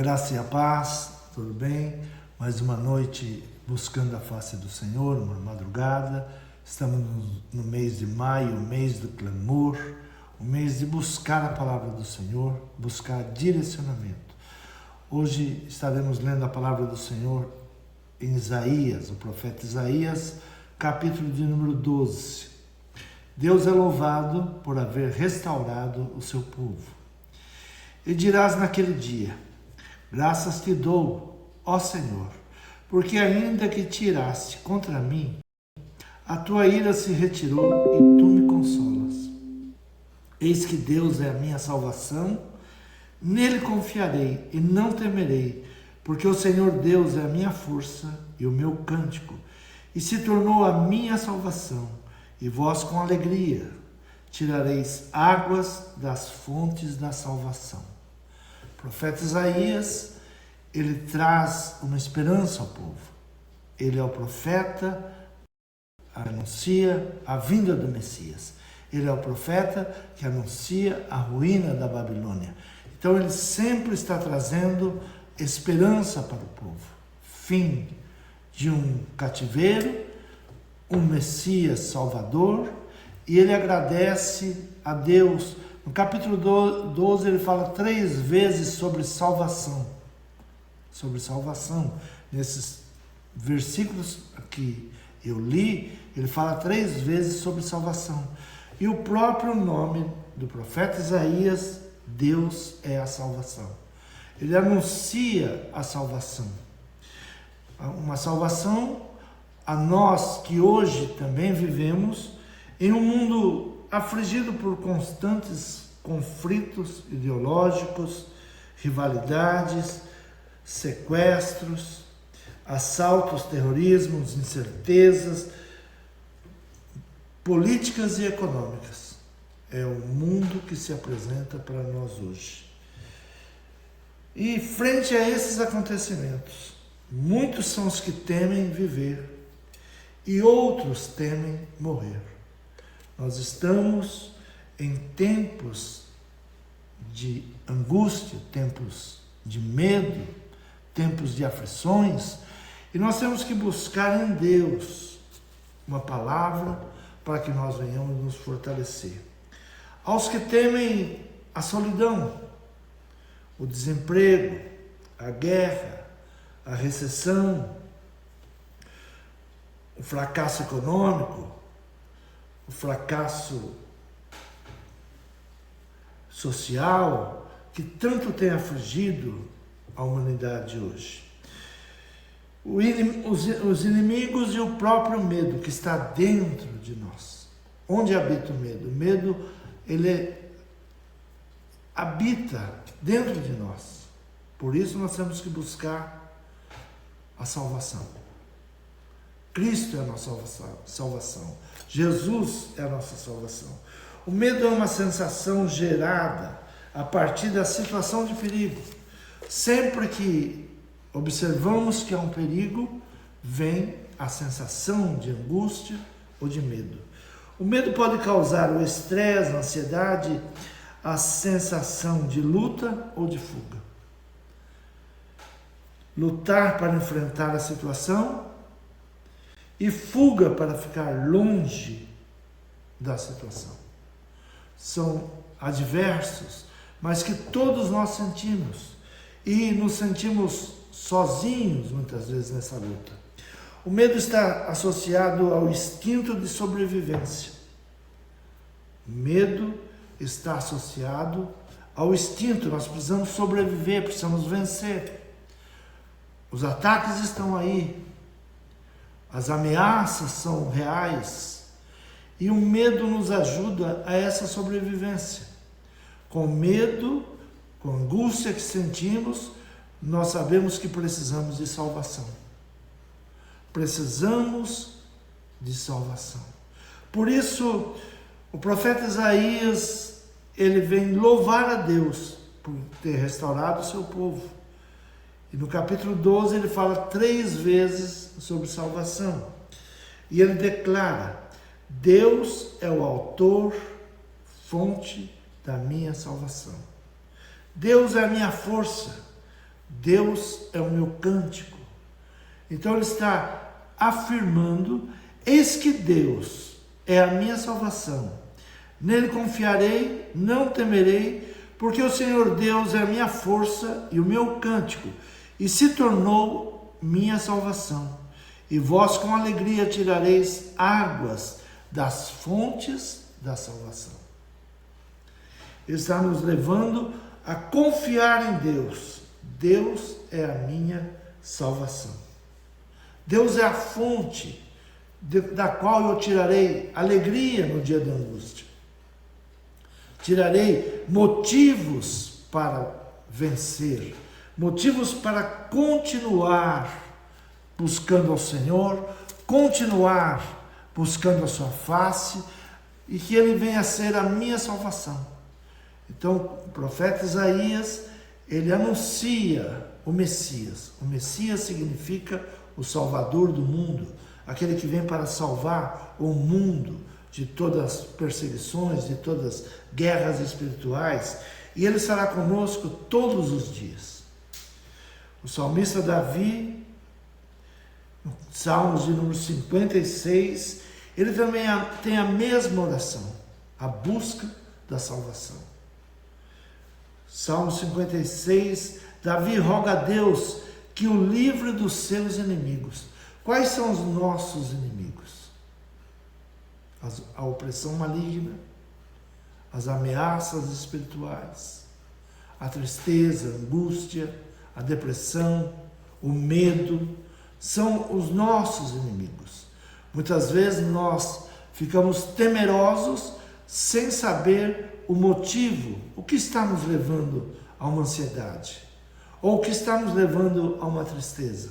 Graça e a paz, tudo bem? Mais uma noite buscando a face do Senhor, uma madrugada. Estamos no mês de maio, o mês do clamor, o mês de buscar a palavra do Senhor, buscar direcionamento. Hoje estaremos lendo a palavra do Senhor em Isaías, o profeta Isaías, capítulo de número 12. Deus é louvado por haver restaurado o seu povo. E dirás naquele dia: graças te dou, ó Senhor, porque ainda que tiraste contra mim, a tua ira se retirou e tu me consolas. Eis que Deus é a minha salvação, nele confiarei e não temerei, porque o Senhor Deus é a minha força e o meu cântico, e se tornou a minha salvação, e vós com alegria tirareis águas das fontes da salvação. O profeta Isaías, ele traz uma esperança ao povo. Ele é o profeta que anuncia a vinda do Messias. Ele é o profeta que anuncia a ruína da Babilônia. Então ele sempre está trazendo esperança para o povo. Fim de um cativeiro, um Messias salvador, e ele agradece a Deus. No capítulo 12 ele fala 3 vezes sobre salvação. Sobre salvação. Nesses versículos que eu li, ele fala 3 vezes sobre salvação. E o próprio nome do profeta Isaías, Deus é a salvação. Ele anuncia a salvação. Uma salvação a nós que hoje também vivemos em um mundo afligido por constantes conflitos ideológicos, rivalidades, sequestros, assaltos, terrorismos, incertezas, políticas e econômicas. É o mundo que se apresenta para nós hoje. E frente a esses acontecimentos, muitos são os que temem viver e outros temem morrer. Nós estamos em tempos de angústia, tempos de medo, tempos de aflições, e nós temos que buscar em Deus uma palavra para que nós venhamos nos fortalecer. Aos que temem a solidão, o desemprego, a guerra, a recessão, o fracasso econômico, o fracasso social que tanto tem afligido a humanidade hoje. Os inimigos e o próprio medo que está dentro de nós. Onde habita o medo? O medo, ele habita dentro de nós. Por isso nós temos que buscar a salvação. Cristo é a nossa salvação. Jesus é a nossa salvação. O medo é uma sensação gerada a partir da situação de perigo. Sempre que observamos que há um perigo, vem a sensação de angústia ou de medo. O medo pode causar o estresse, a ansiedade, a sensação de luta ou de fuga. Lutar para enfrentar a situação e fuga para ficar longe da situação. São adversos, mas que todos nós sentimos. E nos sentimos sozinhos, muitas vezes, nessa luta. O medo está associado ao instinto de sobrevivência. O medo está associado ao instinto. Nós precisamos sobreviver, precisamos vencer. Os ataques estão aí. As ameaças são reais. E o medo nos ajuda a essa sobrevivência. Com medo, com angústia que sentimos, nós sabemos que precisamos de salvação. Precisamos de salvação. Por isso, o profeta Isaías, ele vem louvar a Deus por ter restaurado o seu povo. E no capítulo 12 ele fala 3 vezes sobre salvação. E ele declara: Deus é o autor, fonte da minha salvação. Deus é a minha força. Deus é o meu cântico. Então ele está afirmando: eis que Deus é a minha salvação. Nele confiarei, não temerei, porque o Senhor Deus é a minha força e o meu cântico, e se tornou minha salvação. E vós com alegria tirareis águas das fontes da salvação. Ele está nos levando a confiar em Deus. Deus é a minha salvação. Deus é a fonte da qual eu tirarei alegria no dia da angústia. Tirarei motivos para vencer, motivos para continuar buscando ao Senhor, continuar buscando a sua face, e que Ele venha a ser a minha salvação. Então, o profeta Isaías, ele anuncia o Messias. O Messias significa o Salvador do mundo, aquele que vem para salvar o mundo de todas as perseguições, de todas as guerras espirituais, e ele estará conosco todos os dias. O salmista Davi, no Salmos de número 56, ele também tem a mesma oração, a busca da salvação. Salmo 56, Davi roga a Deus que o livre dos seus inimigos. Quais são os nossos inimigos? A opressão maligna, as ameaças espirituais, a tristeza, a angústia, a depressão, o medo, são os nossos inimigos. Muitas vezes nós ficamos temerosos sem saber o motivo, o que está nos levando a uma ansiedade, ou o que está nos levando a uma tristeza.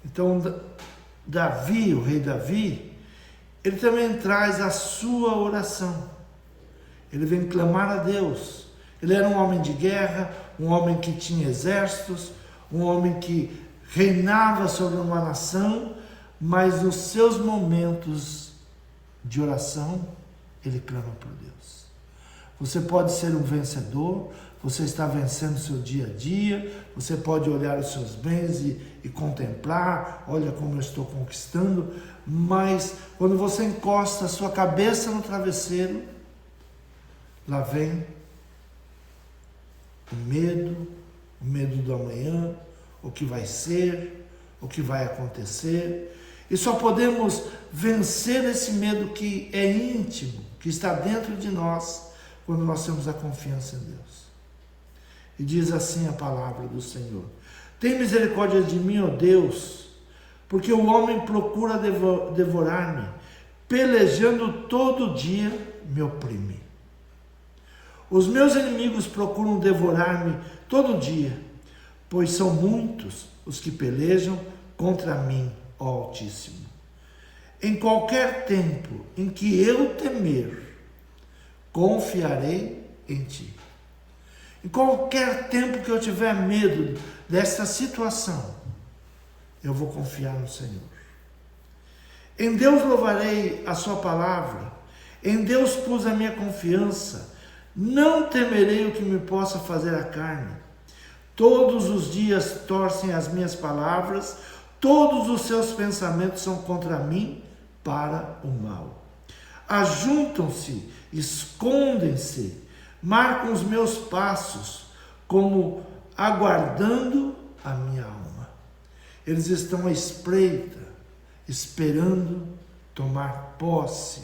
Então, Davi, o rei Davi, ele também traz a sua oração. Ele vem clamar a Deus. Ele era um homem de guerra, um homem que tinha exércitos, um homem que reinava sobre uma nação, mas nos seus momentos de oração, ele clama por Deus. Você pode ser um vencedor, você está vencendo o seu dia a dia, você pode olhar os seus bens e contemplar, olha como eu estou conquistando, mas quando você encosta a sua cabeça no travesseiro, lá vem o medo do amanhã, o que vai ser, o que vai acontecer, e só podemos vencer esse medo que é íntimo, que está dentro de nós, quando nós temos a confiança em Deus. E diz assim a palavra do Senhor: tem misericórdia de mim, ó Deus, porque o homem procura devorar-me, pelejando todo dia me oprime. Os meus inimigos procuram devorar-me todo dia, pois são muitos os que pelejam contra mim, ó Altíssimo. Em qualquer tempo em que eu temer, confiarei em Ti. Em qualquer tempo que eu tiver medo desta situação, eu vou confiar no Senhor. Em Deus louvarei a sua palavra, em Deus pus a minha confiança, não temerei o que me possa fazer a carne. Todos os dias torcem as minhas palavras, todos os seus pensamentos são contra mim para o mal. Ajuntam-se, escondem-se, marcam os meus passos, como aguardando a minha alma. Eles estão à espreita, esperando tomar posse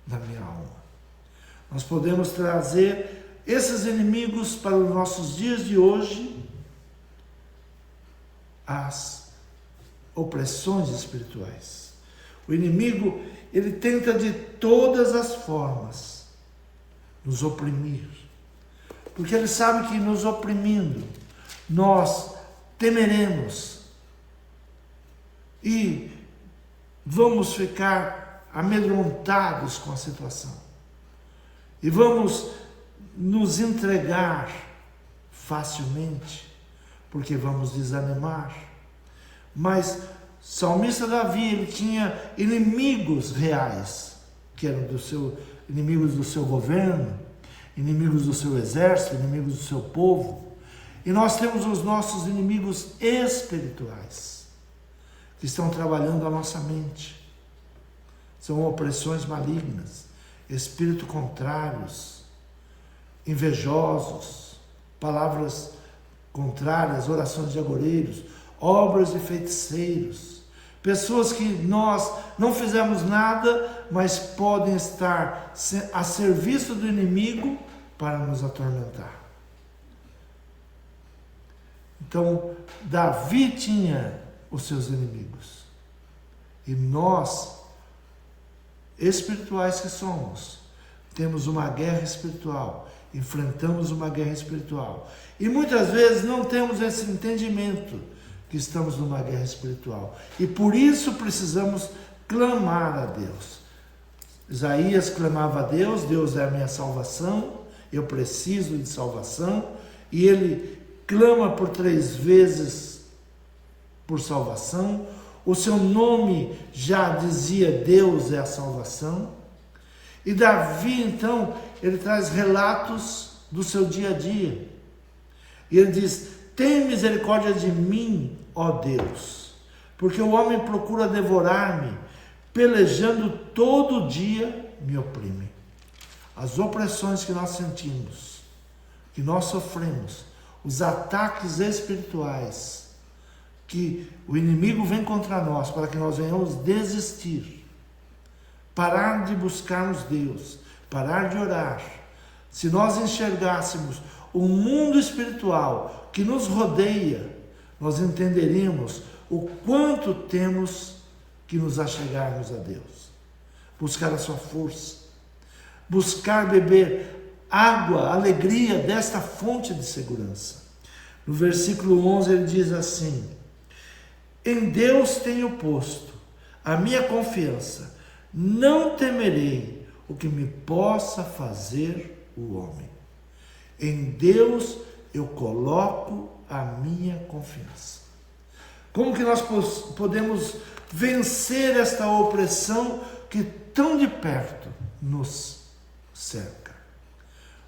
da minha alma. Nós podemos trazer esses inimigos para os nossos dias de hoje, as opressões espirituais. O inimigo, ele tenta de todas as formas nos oprimir, porque ele sabe que nos oprimindo, nós temeremos e vamos ficar amedrontados com a situação e vamos nos entregar facilmente, porque vamos desanimar. Mas salmista Davi, ele tinha inimigos reais, que eram inimigos do seu governo, inimigos do seu exército, inimigos do seu povo. E nós temos os nossos inimigos espirituais, que estão trabalhando a nossa mente. São opressões malignas, espíritos contrários, invejosos, palavras contrárias, orações de agoreiros, obras de feiticeiros, pessoas que nós não fizemos nada, mas podem estar a serviço do inimigo para nos atormentar. Então, Davi tinha os seus inimigos. E nós, espirituais que somos, temos uma guerra espiritual, enfrentamos uma guerra espiritual. E muitas vezes não temos esse entendimento que estamos numa guerra espiritual. E por isso precisamos clamar a Deus. Isaías clamava a Deus, Deus é a minha salvação, eu preciso de salvação. E ele clama por 3 vezes por salvação. O seu nome já dizia Deus é a salvação. E Davi, então, ele traz relatos do seu dia a dia. E ele diz: tem misericórdia de mim, ó Deus, porque o homem procura devorar-me, pelejando todo dia me oprime. As opressões que nós sentimos, que nós sofremos, os ataques espirituais, que o inimigo vem contra nós para que nós venhamos desistir, parar de buscarmos Deus, parar de orar. Se nós enxergássemos o mundo espiritual que nos rodeia, nós entenderíamos o quanto temos que nos achegarmos a Deus, buscar a sua força, buscar beber água, alegria desta fonte de segurança. No versículo 11 ele diz assim: em Deus tenho posto a minha confiança, não temerei o que me possa fazer o homem. Em Deus eu coloco a minha confiança. Como que nós podemos vencer esta opressão que tão de perto nos cerca?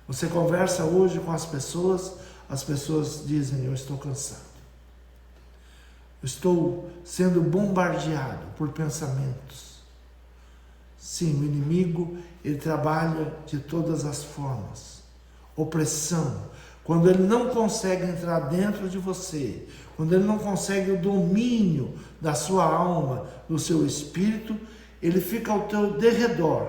Você conversa hoje com as pessoas dizem: eu estou cansado. Estou sendo bombardeado por pensamentos. Sim, o inimigo, ele trabalha de todas as formas. Opressão. Quando ele não consegue entrar dentro de você, quando ele não consegue o domínio da sua alma, do seu espírito, ele fica ao teu derredor,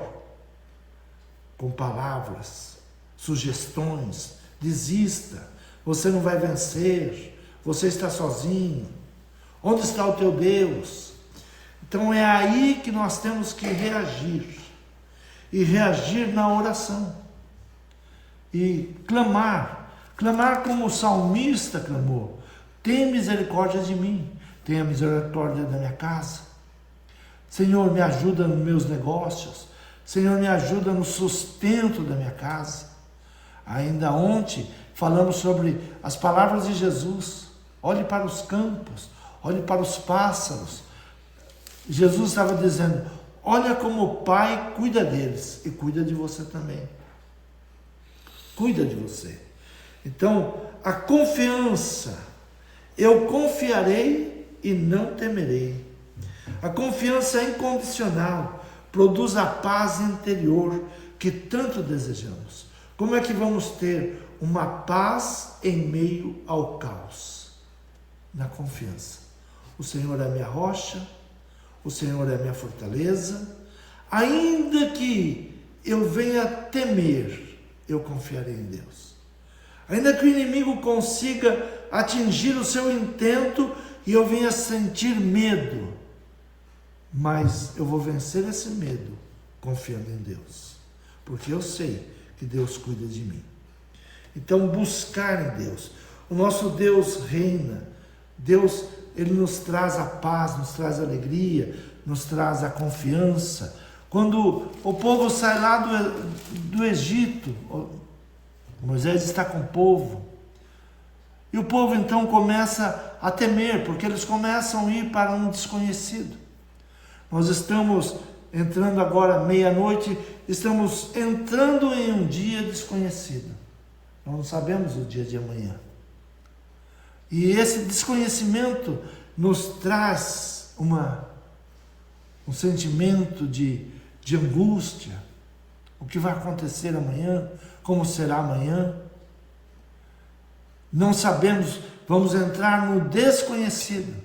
com palavras, sugestões: desista, você não vai vencer, você está sozinho, onde está o teu Deus? Então é aí que nós temos que reagir, e reagir na oração, e clamar como o salmista clamou: tem misericórdia de mim, tenha misericórdia da minha casa. Senhor, me ajuda nos meus negócios, Senhor, me ajuda no sustento da minha casa. Ainda ontem falamos sobre as palavras de Jesus: olhe para os campos, olhe para os pássaros. Jesus estava dizendo: olha como o Pai cuida deles, e cuida de você também. Cuida de você. Então, a confiança, eu confiarei e não temerei. A confiança incondicional produz a paz interior que tanto desejamos. Como é que vamos ter uma paz em meio ao caos? Na confiança. O Senhor é a minha rocha, o Senhor é a minha fortaleza. Ainda que eu venha temer, eu confiarei em Deus. Ainda que o inimigo consiga atingir o seu intento e eu venha sentir medo, mas eu vou vencer esse medo confiando em Deus, porque eu sei que Deus cuida de mim. Então, buscar em Deus. O nosso Deus reina. Deus, ele nos traz a paz, nos traz a alegria, nos traz a confiança. Quando o povo sai lá do Egito, Moisés está com o povo, e o povo então começa a temer, porque eles começam a ir para um desconhecido. Nós estamos entrando agora, meia-noite, estamos entrando em um dia desconhecido. Nós não sabemos o dia de amanhã. E esse desconhecimento nos traz um sentimento de angústia. O que vai acontecer amanhã? Como será amanhã? Não sabemos, vamos entrar no desconhecido.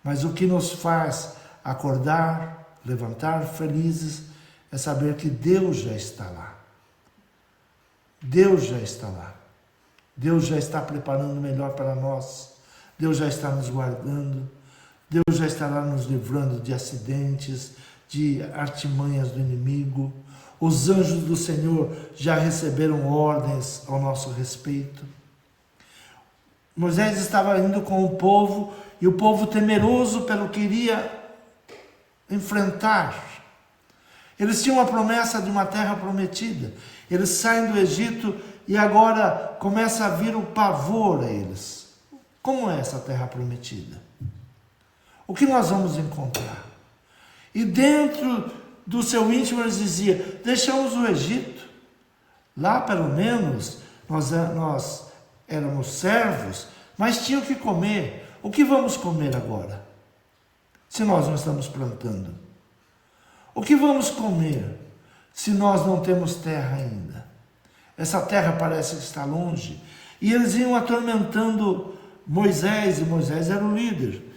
Mas o que nos faz acordar, levantar felizes, é saber que Deus já está lá. Deus já está lá. Deus já está preparando o melhor para nós. Deus já está nos guardando. Deus já estará nos livrando de acidentes, de artimanhas do inimigo. Os anjos do Senhor já receberam ordens ao nosso respeito. Moisés estava indo com o povo, e o povo temeroso pelo que iria enfrentar. Eles tinham a promessa de uma terra prometida. Eles saem do Egito e agora começa a vir o pavor a eles. Como é essa terra prometida? O que nós vamos encontrar? E dentro do seu íntimo eles diziam, deixamos o Egito. Lá pelo menos nós éramos servos, mas tinham que comer. O que vamos comer agora? Se nós não estamos plantando. O que vamos comer se nós não temos terra ainda? Essa terra parece que está longe. E eles iam atormentando Moisés, e Moisés era o líder.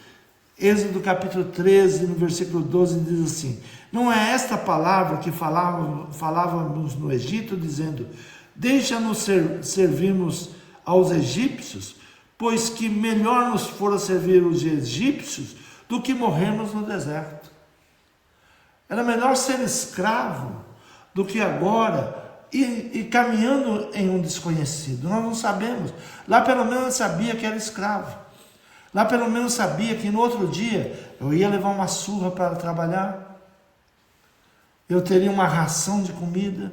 Êxodo capítulo 13, no versículo 12, diz assim: não é esta palavra que falávamos no Egito, dizendo, deixa-nos servirmos aos egípcios, pois que melhor nos fora servir os egípcios do que morrermos no deserto. Era melhor ser escravo do que agora ir caminhando em um desconhecido. Nós não sabemos. Lá pelo menos eu sabia que era escravo. Lá pelo menos sabia que no outro dia eu ia levar uma surra para trabalhar. Eu teria uma ração de comida.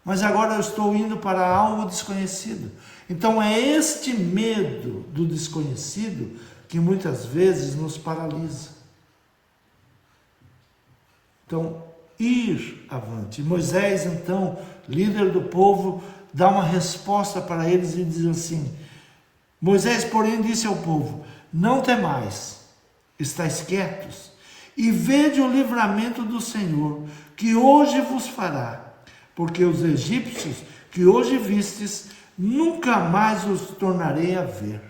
Mas agora eu estou indo para algo desconhecido. Então é este medo do desconhecido que muitas vezes nos paralisa. Então, ir avante. Moisés, então, líder do povo, dá uma resposta para eles e diz assim: Moisés, porém, disse ao povo, não temais, estáis quietos, e vede o livramento do Senhor, que hoje vos fará, porque os egípcios que hoje vistes, nunca mais os tornarei a ver.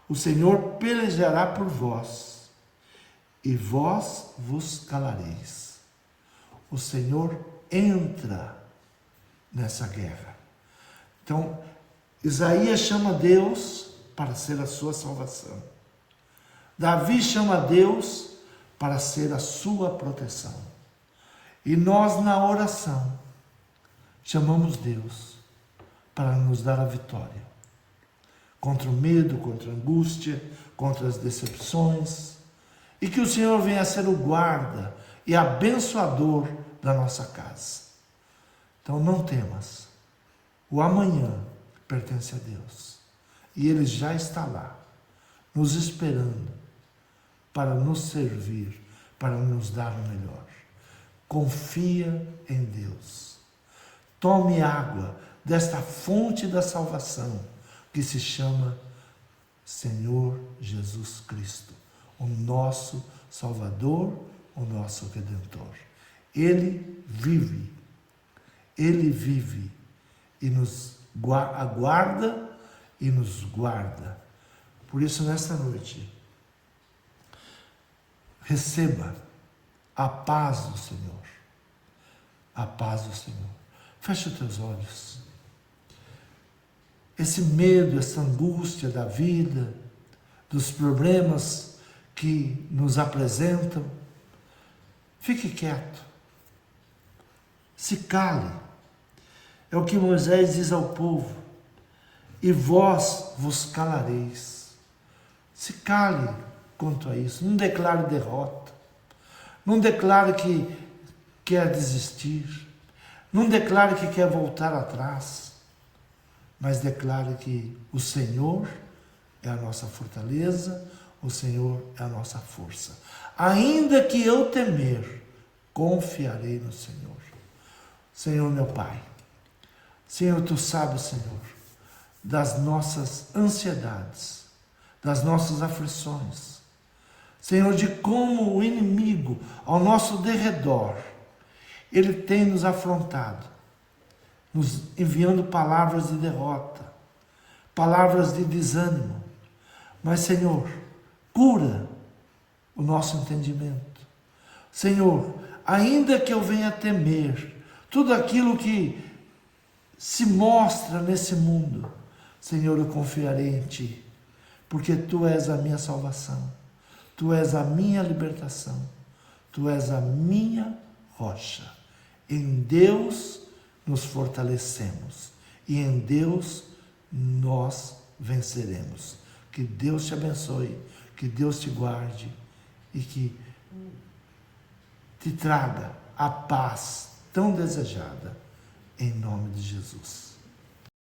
O Senhor pelejará por vós, e vós vos calareis. O Senhor entra nessa guerra. Então, Isaías chama Deus para ser a sua salvação. Davi chama Deus para ser a sua proteção. E nós, na oração, chamamos Deus para nos dar a vitória contra o medo, contra a angústia, contra as decepções, e que o Senhor venha a ser o guarda e abençoador da nossa casa. Então não temas, o amanhã pertence a Deus, e Ele já está lá, nos esperando para nos servir, para nos dar o melhor. Confia em Deus. Tome água desta fonte da salvação, que se chama Senhor Jesus Cristo, o nosso Salvador, o nosso Redentor. Ele vive e nos aguarda e nos guarda. Por isso, nesta noite, receba a paz do Senhor. A paz do Senhor. Feche os teus olhos. Esse medo, essa angústia da vida, dos problemas que nos apresentam, fique quieto. Se cale. É o que Moisés diz ao povo. E vós vos calareis. Se cale quanto a isso. Não declare derrota. Não declare que quer desistir. Não declare que quer voltar atrás. Mas declare que o Senhor é a nossa fortaleza, o Senhor é a nossa força. Ainda que eu temer, confiarei no Senhor. Senhor meu Pai, Senhor, Tu sabes, Senhor, das nossas ansiedades. das nossas aflições. Senhor, de como o inimigo ao nosso derredor, ele tem nos afrontado, nos enviando palavras de derrota, palavras de desânimo. Mas, Senhor, cura o nosso entendimento. Senhor, ainda que eu venha temer tudo aquilo que se mostra nesse mundo, Senhor, eu confiarei em Ti, porque Tu és a minha salvação, Tu és a minha libertação, Tu és a minha rocha. Em Deus nos fortalecemos e em Deus nós venceremos. Que Deus te abençoe, que Deus te guarde e que te traga a paz tão desejada, em nome de Jesus.